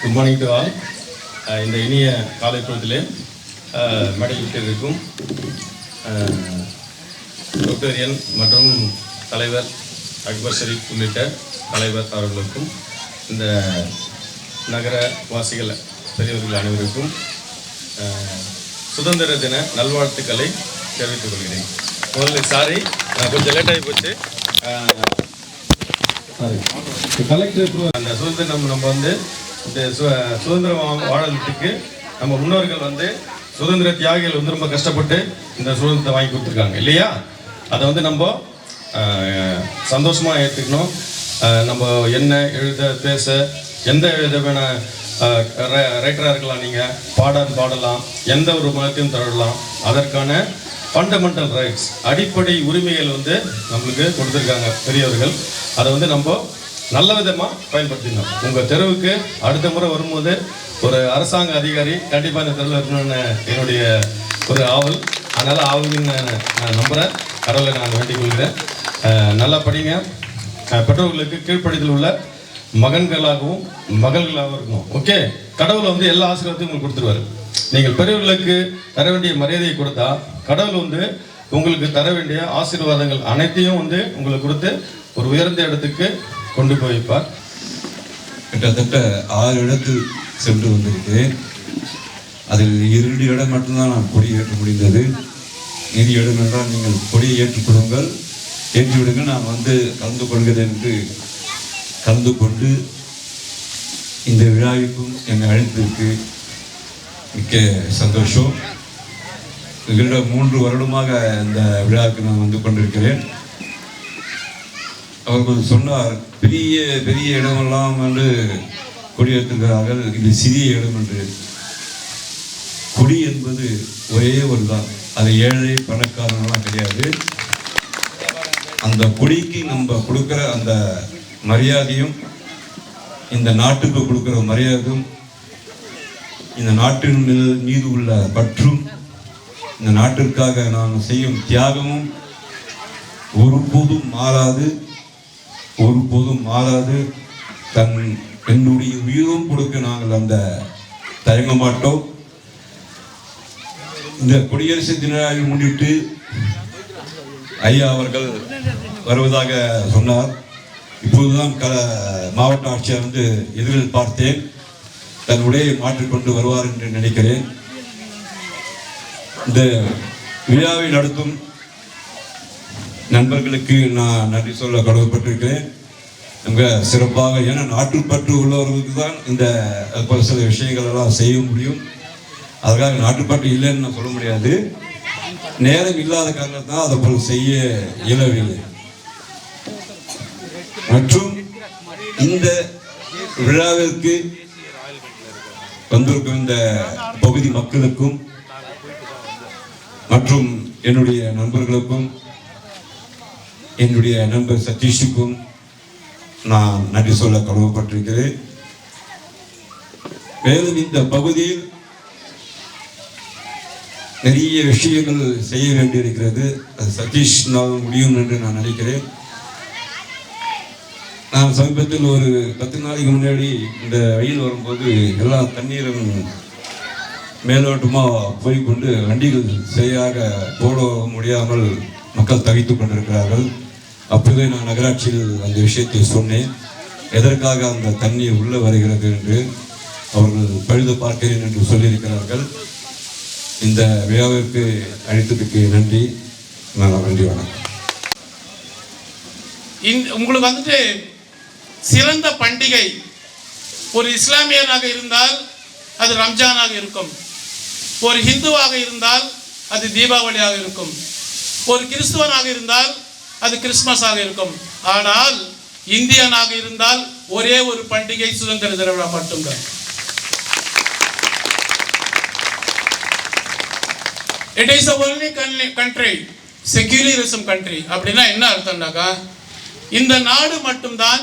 Good morning to all. இந்த இனிய காலை பொழுதிலே மேடையிட்டிருக்கும் டாக்டர் என் மற்றும் தலைவர் அக்பர் ஷரீப் உள்ளிட்ட தலைவர் அவர்களுக்கும் இந்த நகர வாசிகள் பெரியவர்கள் அனைவருக்கும் சுதந்திர தின நல்வாழ்த்துக்களை தெரிவித்துக் கொள்கிறேன். முதல்ல சாரி, கொஞ்சம் லேட்டாகி போச்சு. கலெக்டர் அந்த சுதந்திரம் நம்ம வந்து இந்த சுதந்திரம் வாழறதுக்கு நம்ம முன்னோர்கள் வந்து சுதந்திர தியாகிகள் வந்து ரொம்ப கஷ்டப்பட்டு இந்த சுதந்திரத்தை வாங்கி கொடுத்துருக்காங்க இல்லையா? அதை வந்து நம்ம சந்தோஷமாக ஏற்றுக்கணும். நம்ம என்ன எழுத பேச எந்த விதமான ரைட்டராக இருக்கலாம், நீங்கள் பாடலாம், எந்த ஒரு மதத்தையும் தரலாம். அதற்கான ஃபண்டமெண்டல் ரைட்ஸ், அடிப்படை உரிமைகள் வந்து நம்மளுக்கு கொடுத்துருக்காங்க பெரியவர்கள். அதை வந்து நம்ம நல்ல விதமாக பயன்படுத்தினோம். உங்கள் தெருவுக்கு அடுத்த முறை வரும்போது ஒரு அரசாங்க அதிகாரி கண்டிப்பாக இந்த தெருவில் இருக்கணும்னு என்னுடைய ஒரு ஆவல். அதனால் ஆவலுன்னு நான் நம்புகிறேன். கடவுளை நான் வேண்டிக் கொள்கிறேன். நல்லா படிங்க. பெற்றோர்களுக்கு கீழ்ப்படிதல் உள்ள மகன்களாகவும் மகள்களாகவும் இருக்கணும். ஓகே, கடவுளை வந்து எல்லா ஆசீர்வாதத்தையும் உங்களுக்கு கொடுத்துருவாரு. நீங்கள் பெரியவர்களுக்கு தர வேண்டிய மரியாதையை கொடுத்தா கடவுள் வந்து உங்களுக்கு தர வேண்டிய ஆசீர்வாதங்கள் அனைத்தையும் வந்து உங்களுக்கு கொடுத்து ஒரு உயர்ந்த இடத்துக்கு கொண்டு போய் வைப்பார். கிட்டத்தட்ட 6 இடத்தில் சென்று வந்திருக்கிறேன். அதில் 2 இடம் மட்டும்தான் நான் கொடியேற்ற முடிந்தது. மீதி இடம் என்றால் நீங்கள் கொடியை ஏற்றுக்கொள்ளுங்கள், ஏற்றிவிடுங்கள், நான் வந்து கலந்து கொள்கிறேன் என்று கலந்து கொண்டு இந்த விழாவிற்கும் என்னை அழைத்ததற்கு மிக்க சந்தோஷம். கிட்ட 3 வருடமாக இந்த விழாவுக்கு நான் வந்து கொண்டிருக்கிறேன். அவர்கள் சொன்னார், பெரிய பெரிய இடமெல்லாம் வந்து கொடியேற்றுகிறார்கள், இது சிறிய இடம் என்று. கொடி என்பது ஒரே ஒரு தான், அது ஏழை பணக்காரங்களாம் கிடையாது. அந்த கொடிக்கு நம்ம கொடுக்குற அந்த மரியாதையும், இந்த நாட்டுக்கு கொடுக்குற மரியாதையும், இந்த நாட்டின் மீது உள்ள பற்றும், இந்த நாட்டிற்காக நான் செய்யும் தியாகமும் ஒருபோதும் மாறாது. என்னுடைய உயிரும் கொடுக்க நாங்கள் அந்த தயங்க மாட்டோம். இந்த குடியரசு தின விழாவை முன்னிட்டு ஐயா அவர்கள் வருவதாக சொன்னார். இப்போதுதான் மாவட்ட ஆட்சியர் வந்து எதிரில் பார்த்தேன். தன் உடையை மாற்றிக்கொண்டு வருவார் என்று நினைக்கிறேன். இந்த விழாவை நடத்தும் நண்பர்களுக்கு நான் நன்றி சொல்ல கடவுப்பட்டிருக்கிறேன். நம்ம சிறப்பாக, ஏன்னா நாட்டுப்பற்று உள்ளவர்களுக்கு தான் இந்த போல சில விஷயங்கள் எல்லாம் செய்ய முடியும். அதுக்காக நாட்டுப்பற்று இல்லைன்னு நான் சொல்ல முடியாது. நேரம் இல்லாத காரணத்தான் அதை போல் செய்ய இயலவில்லை. மற்றும் இந்த விழாவிற்கு வந்திருக்கும் இந்த பகுதி மக்களுக்கும் மற்றும் என்னுடைய நண்பர்களுக்கும், என்னுடைய நண்பர் சதீஷுக்கும் நான் நன்றி சொல்ல கடமைப்பட்டிருக்கிறேன். மேலும் இந்த பகுதியில் நிறைய விஷயங்கள் செய்ய வேண்டியிருக்கிறது. அது சதீஷ்னால் முடியும் என்று நான் நினைக்கிறேன். நான் சமீபத்தில் ஒரு 10 நாளைக்கு முன்னாடி இந்த வெயில் வரும்போது எல்லா தண்ணீரும் மேலோட்டமாக போய்கொண்டு வண்டிகள் சரியாக போட முடியாமல் மக்கள் தவித்து கொண்டிருக்கிறார்கள். அப்போதே நான் நகராட்சியில் அந்த விஷயத்தை சொன்னேன். எதற்காக அந்த தண்ணீர் உள்ளே வருகிறது என்று அவர்கள் பழுது பார்க்கிறேன் என்று சொல்லியிருக்கிறார்கள். இந்த விழாவிற்கு அழைத்ததுக்கு நன்றி. நன்றி, வணக்கம். உங்களுக்கு வந்துட்டு சிறந்த பண்டிகை ஒரு இஸ்லாமியராக இருந்தால் அது ரம்ஜானாக இருக்கும், ஒரு ஹிந்துவாக இருந்தால் அது தீபாவளியாக இருக்கும், ஒரு கிறிஸ்துவனாக இருந்தால் அது கிறிஸ்துமஸாக இருக்கும். ஆனால் இந்தியனாக இருந்தால் ஒரே ஒரு பண்டிகை சுதந்திர தின விழா மட்டும்தான். It is the only country, secularism country. அப்படின்னா என்ன அர்த்தம்னாக்கா, இந்த நாடு மட்டும்தான்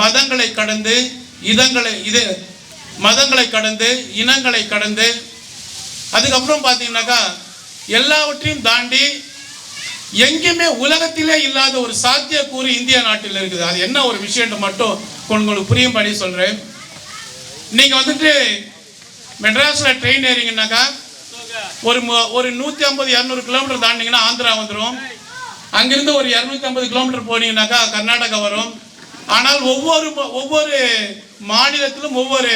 மதங்களை கடந்து இனங்களை கடந்து அதுக்கப்புறம் பார்த்தீங்கன்னாக்கா எல்லாவற்றையும் தாண்டி எங்கேயுமே உலகத்திலே இல்லாத ஒரு சாத்தியக்கூறு இந்திய நாட்டில் இருக்குது. அது என்ன ஒரு விஷயம் மட்டும் உங்களுக்கு புரியும் படி சொல்றேன். நீங்கள் வந்துட்டு மெட்ராஸில் ட்ரெயின் ஏறிங்கன்னாக்கா ஒரு 150-200 கிலோமீட்டர் தாண்டிங்கன்னா ஆந்திரா வந்துடும். அங்கிருந்து ஒரு 250 கிலோமீட்டர் போனீங்கன்னாக்கா கர்நாடகா வரும். ஆனால் ஒவ்வொரு மாநிலத்திலும் ஒவ்வொரு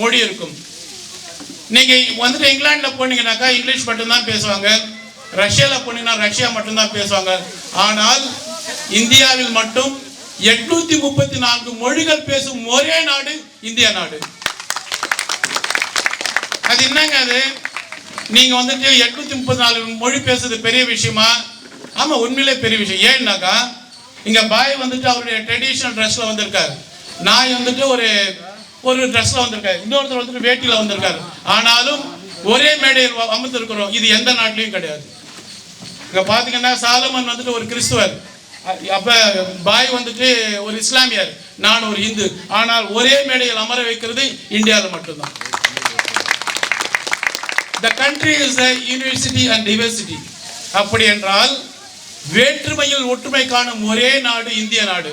மொழி இருக்கும். நீங்கள் வந்துட்டு இங்கிலாண்டில் போனீங்கன்னாக்கா இங்கிலீஷ் மட்டும்தான் பேசுவாங்க. ரஷ்யாவில் போனீங்கன்னா ரஷ்யா மட்டும்தான் பேசுவாங்க. ஆனால் இந்தியாவில் மட்டும் 834 மொழிகள் பேசும் ஒரே நாடு இந்தியா நாடு. அது என்னங்க அது? நீங்க வந்துட்டு 834 மொழி பேசுறது பெரிய விஷயமா? ஆமா, உண்மையிலே பெரிய விஷயம். ஏன்னாக்கா இங்க பாய் வந்துட்டு அவருடைய ட்ரெடிஷனல் ட்ரெஸ்ல வந்திருக்காரு, நாய் வந்துட்டு ஒரு ட்ரெஸ்ல வந்திருக்காரு, இன்னொருத்தர் வந்துட்டு வேட்டியில வந்திருக்காரு. ஆனாலும் ஒரே மேடையில் அமர்ந்திருக்கிறோம். இது எந்த நாட்டிலையும் கிடையாது. இங்க பாத்தீங்கன்னா சாலமன் வந்துட்டு ஒரு கிறிஸ்துவர், அப்ப பாய் வந்துட்டு ஒரு இஸ்லாமியர், நான் ஒரு இந்து. ஆனால் ஒரே மேடையில் அமர வைக்கிறது இந்தியாவில் மட்டும்தான். The country is a university and diversity. அப்படி என்றால் வேற்றுமையில் ஒற்றுமை காணும் ஒரே நாடு இந்திய நாடு.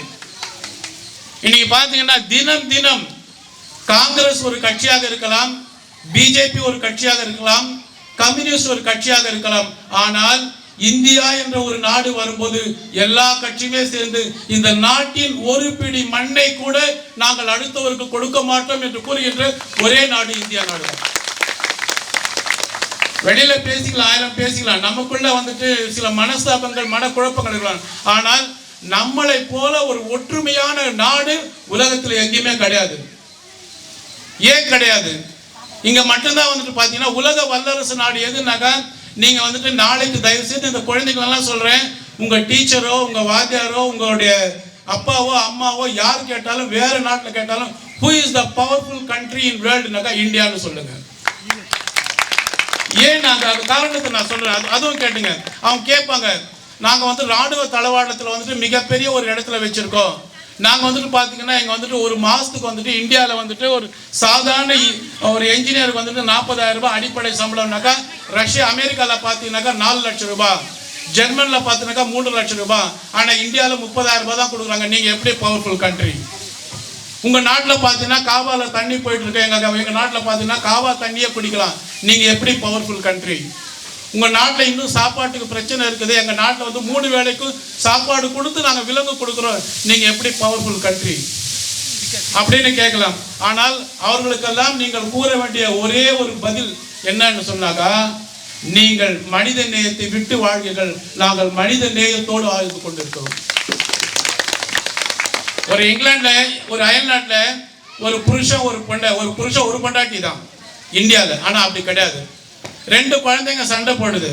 இன்னைக்கு பாத்தீங்கன்னா தினம் தினம் காங்கிரஸ் ஒரு கட்சியாக இருக்கலாம், பிஜேபி ஒரு கட்சியாக இருக்கலாம், கம்யூனிஸ்ட் ஒரு கட்சியாக இருக்கலாம். ஆனால் இந்தியா என்ற ஒரு நாடு வரும்போது எல்லா கட்சியுமே சேர்ந்து இந்த நாட்டின் ஒரு பிடி மண்ணை கூட நாங்கள் அடுத்தவருக்கு கொடுக்க மாட்டோம் என்று கூறுகின்ற ஒரே நாடு இந்தியா நாடு. வெளியில பேசிக்கலாம், 1000 பேசிக்கலாம், நமக்குள்ள வந்துட்டு சில மனஸ்தாபங்கள் மனக்குழப்பங்கள் இருக்கலாம். ஆனால் நம்மளை போல ஒரு ஒற்றுமையான நாடு உலகத்தில் எங்கேயுமே கிடையாது. ஏன் கிடையாது? இங்க மட்டும்தான் வந்துட்டு பாத்தீங்கன்னா உலக வல்லரசு நாடு எதுனாக்கா, நீங்க வந்துட்டு நாளைக்கு தயவு செய்து இந்த குழந்தைங்களெல்லாம் சொல்றேன், உங்க டீச்சரோ உங்க வாத்தியாரோ உங்களுடைய அப்பாவோ அம்மாவோ யார் கேட்டாலும் வேற நாட்டில் கேட்டாலும் who is the powerful country in worldனாக்கா இந்தியான்னு சொல்லுங்க. ஏன் நாங்கள் அது காரணத்தை நான் சொல்றேன், அதுவும் கேட்டுங்க. அவங்க கேட்பாங்க, நாங்கள் வந்து ராணுவ தளவாடத்தில் வந்துட்டு மிகப்பெரிய ஒரு இடத்துல வச்சிருக்கோம். நாங்கள் வந்துட்டு பார்த்தீங்கன்னா இங்கே வந்துட்டு ஒரு மாதத்துக்கு வந்துட்டு இந்தியாவில் வந்துட்டு ஒரு சாதாரண ஒரு என்ஜினியருக்கு வந்துட்டு 40,000 ரூபாய் அடிப்படை சம்பளம்னாக்கா, ரஷ்யா அமெரிக்காவில் பார்த்தீங்கன்னாக்கா 4 லட்சம் ரூபாய், ஜெர்மனில் பார்த்தீங்கன்னாக்கா 3 லட்சம் ரூபாய். ஆனால் இந்தியாவில் 30,000 ரூபாய் தான் கொடுக்குறாங்க. நீங்கள் எப்படி பவர்ஃபுல் கண்ட்ரி? உங்கள் நாட்டில் பார்த்தீங்கன்னா காவாவில் தண்ணி போயிட்டு இருக்கு, எங்கள் நாட்டில் பார்த்தீங்கன்னா காவா தண்ணியே குடிக்கலாம். நீங்கள் எப்படி பவர்ஃபுல் கண்ட்ரி? உங்கள் நாட்டில் இன்னும் சாப்பாட்டுக்கு பிரச்சனை இருக்குது, எங்கள் நாட்டில் வந்து 3 வேளைக்கும் சாப்பாடு கொடுத்து நாங்கள் விலங்கு கொடுக்குறோம். நீங்கள் எப்படி பவர்ஃபுல் கண்ட்ரி அப்படின்னு கேட்கலாம். ஆனால் அவர்களுக்கெல்லாம் நீங்கள் கூற வேண்டிய ஒரே ஒரு பதில் என்னன்னு சொன்னாக்கா, நீங்கள் மனித நேயத்தை விட்டு வாழ்கிறீர்கள், நாங்கள் மனித நேயத்தோடு வாழ்ந்து கொண்டிருக்கிறோம். ஒரு இங்கிலாந்துல ஒரு அயல்நாட்டுல ஒரு புருஷன் ஒரு பொண்டாட்டி தான் இந்தியாவில். ஆனால் அப்படி கிடையாது. 2 குழந்தைங்க சண்டை போடுது.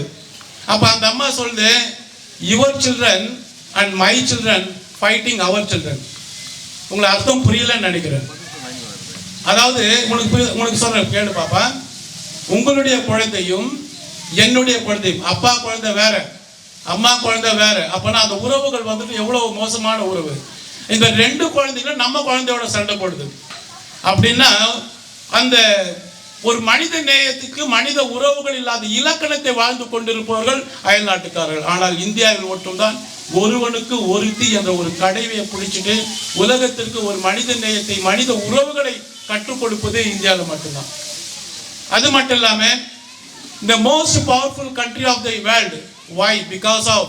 அப்போ அந்த அம்மா சொல்லுது, your children and my children fighting our children. உங்களை அர்த்தம் புரியலன்னு நினைக்கிறேன். அதாவது உங்களுக்கு சொல்றேன், கேளு பாப்பா. உங்களுடைய குழந்தையும் என்னுடைய குழந்தையும், அப்பா குழந்தை வேற அம்மா குழந்தை வேற. அப்போனா அந்த உறவுகள் வந்துட்டு எவ்வளவு மோசமான உறவு. இந்த 2 குழந்தைகளும் நம்ம குழந்தையோட சண்டை போடுது. அப்படின்னா அந்த ஒரு மனித நேயத்துக்கு மனித உறவுகள் இல்லாத இலக்கணத்தை வாழ்ந்து கொண்டிருப்பவர்கள் அயல் நாட்டுக்காரர்கள். ஆனால் இந்தியாவில் மட்டும்தான் ஒருவனுக்கு ஒருத்தி என்ற ஒரு கடைவையை பிடிச்சிட்டு உலகத்திற்கு ஒரு மனித நேயத்தை மனித உறவுகளை கற்றுக் கொடுப்பது இந்தியாவில் மட்டும்தான். அது மட்டும் இல்லாமல் the most powerful country of the world. Why? Because of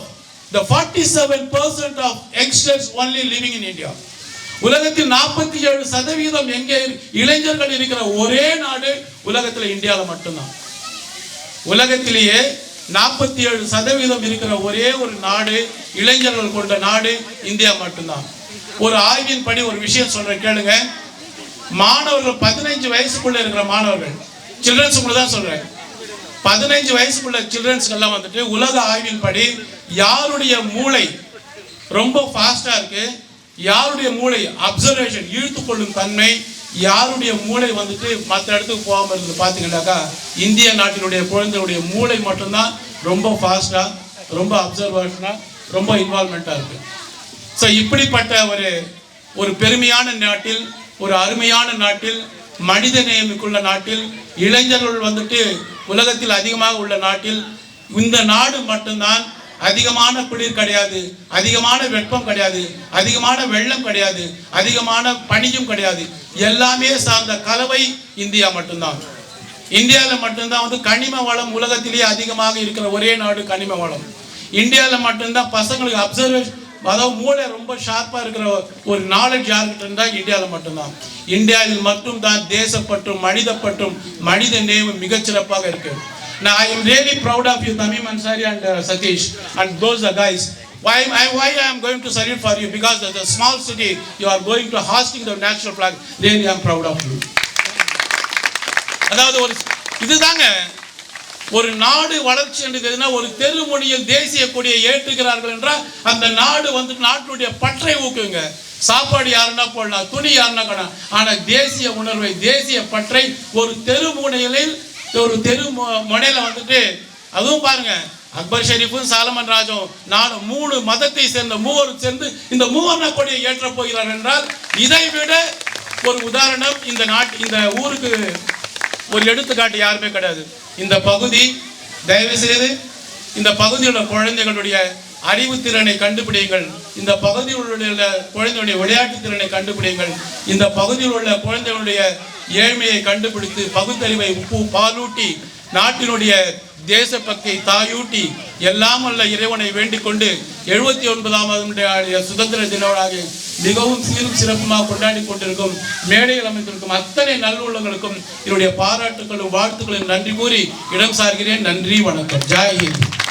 the 47% of youngsters only living in India. உலகத்தில் 47% எங்கே இளைஞர்கள் இருக்கிற ஒரே நாடு உலகத்தில் இந்தியாவில் மட்டும்தான். உலகத்திலேயே 47% இருக்கிற ஒரே ஒரு நாடு, இளைஞர்கள் கொண்ட நாடு இந்தியா மட்டும்தான். ஒரு ஆய்வின் படி ஒரு விஷயம் சொல்றேன் கேளுங்க. மாணவர்கள் 15 வயசுக்குள்ள இருக்கிற மாணவர்கள், சில்ட்ரன்ஸுக்குள்ள தான் சொல்றேன், 15 வயசுக்குள்ள சில்ட்ரன்ஸ்கெல்லாம் வந்துட்டு உலக ஆய்வின் படி யாருடைய மூளை ரொம்ப ஃபாஸ்டா இருக்கு, யாருடைய மூளை அப்சர்வேஷன் இழுத்துக்கொள்ளும் தன்மை, யாருடைய மூளை வந்துட்டு மற்ற இடத்துக்கு போகாமல் இருந்து பார்த்தீங்கன்னாக்கா இந்திய நாட்டினுடைய குழந்தைகளுடைய மூளை மட்டும்தான் ரொம்ப ஃபாஸ்டா, ரொம்ப அப்சர்வேஷனா, ரொம்ப இன்வால்மெண்டா இருக்கு. ஸோ இப்படிப்பட்ட ஒரு பெருமையான நாட்டில், ஒரு அருமையான நாட்டில், மனித நேயமிக்குள்ள நாட்டில், இளைஞர்கள் வந்துட்டு உலகத்தில் அதிகமாக உள்ள நாட்டில் இந்த நாடு மட்டும்தான் அதிகமான குளிர் கிடையாது, அதிகமான வெப்பம் கிடையாது, அதிகமான வெள்ளம் கிடையாது, அதிகமான பனியும் கிடையாது. எல்லாமே சார்ந்த கலவை இந்தியா மட்டும்தான். இந்தியாவில் மட்டும்தான் வந்து கனிம வளம் உலகத்திலேயே அதிகமாக இருக்கிற ஒரே நாடு கனிம வளம். இந்தியாவில் மட்டும்தான் பசங்களுக்கு அப்சர்வேஷன், அதாவது மூளை ரொம்ப ஷார்ப்பாக இருக்கிற ஒரு நாலேஜ் யாருக்கிட்ட இருந்தால் இந்தியாவில் மட்டும்தான். இந்தியாவில் மட்டும்தான் தேசப்பற்றும் மனிதப்பற்றும் மனித நேயம் மிகச்சிறப்பாக இருக்கு. Now I am really proud of you, Tamim Ansari and Satish and those guys. Why I am going to salute for you? Because of the small city you are going to hosting the national flag. Really I am proud of you. அதாவது ஒரு இதுதாங்க ஒரு நாடு வளர்ச்சி என்றதுன்னா, ஒரு தெருமுனையில் தேசிய கொடியை ஏற்றுகிறார்கள் என்றால் அந்த நாடு வந்து நாட்டுடைய பற்றை ஊக்குங்க. சாப்பாடு யாருன்னா போடலாம், துணி யாருன்னா கடலாம், ஆனால் தேசிய உணர்வை, தேசிய பற்றை ஒரு தெருமுனையில், ஒரு தெரு முனையில வந்துட்டு, அதுவும் பாருங்க அக்பர் ஷெரீஃபும் சாலமன் ராஜும் நானும் 3 மதத்தை சேர்ந்த மூவரும் சேர்ந்து இந்த மூவர்ண கொடியை ஏற்ற போகிறார் என்றால் இதை விட ஒரு உதாரணம் இந்த ஊருக்கு ஒரு எடுத்துக்காட்டு யாருமே கிடையாது. இந்த பகுதி தயவு செய்து இந்த பகுதியில் உள்ள குழந்தைகளுடைய அறிவு திறனை கண்டுபிடிங்கள். இந்த பகுதியில் உள்ள குழந்தைகளுடைய விளையாட்டு திறனை கண்டுபிடிங்கள். இந்த பகுதியில் உள்ள குழந்தைகளுடைய ஏழ்மையை கண்டுபிடித்து பகுத்தறிவை பாலூட்டி நாட்டினுடைய தேசபக்தியை தாயூட்டி எல்லாம் அல்ல இறைவனை வேண்டிக் கொண்டு 79வது சுதந்திர தினமாக மிகவும் சீரும் சிறப்புமாக கொண்டாடி கொண்டிருக்கும் மேடையில் அமைந்திருக்கும் அத்தனை நல்லுள்ளங்களுக்கும் என்னுடைய பாராட்டுகளும் வாழ்த்துக்களும் நன்றி கூறி இடம் சார்கிறேன். நன்றி, வணக்கம். ஜெய் ஹிந்த்.